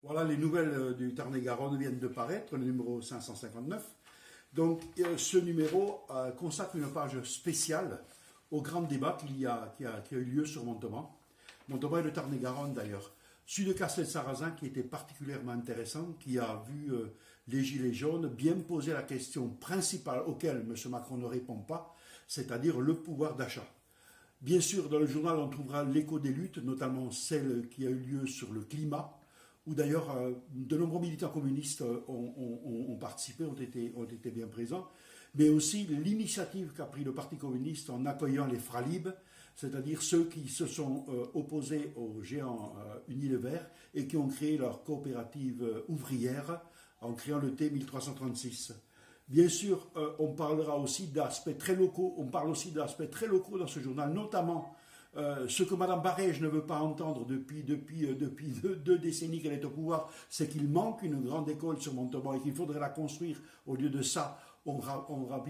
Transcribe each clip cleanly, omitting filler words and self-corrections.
Voilà, les nouvelles du Tarn-et-Garonne viennent de paraître, le numéro 559. Donc, ce numéro consacre une page spéciale au grand débat qui a eu lieu sur Montauban. Montauban et le Tarn-et-Garonne d'ailleurs. Celui de Castel-Sarrazin qui était particulièrement intéressant, qui a vu les Gilets jaunes bien poser la question principale auquel M. Macron ne répond pas, c'est-à-dire le pouvoir d'achat. Bien sûr, dans le journal, on trouvera l'écho des luttes, notamment celle qui a eu lieu sur le climat, où d'ailleurs de nombreux militants communistes ont participé, ont été bien présents, mais aussi l'initiative qu'a pris le Parti communiste en accueillant les Fralib, c'est-à-dire ceux qui se sont opposés aux géants Unilever et qui ont créé leur coopérative ouvrière en créant le T1336. Bien sûr, on parlera aussi d'aspects très locaux, on parle aussi d'aspects très locaux dans ce journal, notamment ce que Mme Barège ne veut pas entendre depuis 2 décennies qu'elle est au pouvoir, c'est qu'il manque une grande école sur Montauban et qu'il faudrait la construire. Au lieu de ça, on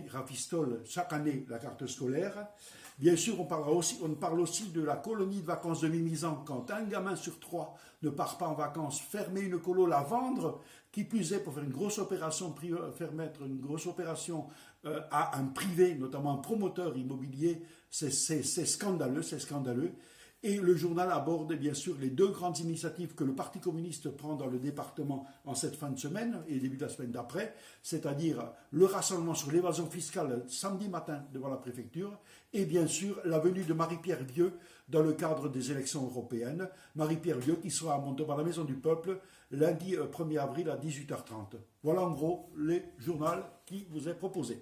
rafistole chaque année la carte scolaire. Bien sûr, on parle aussi de la colonie de vacances de Mimizan. Quand un gamin sur 3 ne part pas en vacances, fermer une colo, la vendre, qui plus est pour faire une grosse opération, faire mettre une grosse opération à un privé, notamment un promoteur immobilier, c'est scandaleux, c'est scandaleux. Et le journal aborde bien sûr les 2 grandes initiatives que le Parti communiste prend dans le département en cette fin de semaine et début de la semaine d'après, c'est-à-dire le rassemblement sur l'évasion fiscale samedi matin devant la préfecture et bien sûr la venue de Marie-Pierre Vieux dans le cadre des élections européennes. Marie-Pierre Vieux qui sera à Montauban à la Maison du Peuple lundi 1er avril à 18h30. Voilà en gros les journaux qui vous est proposé.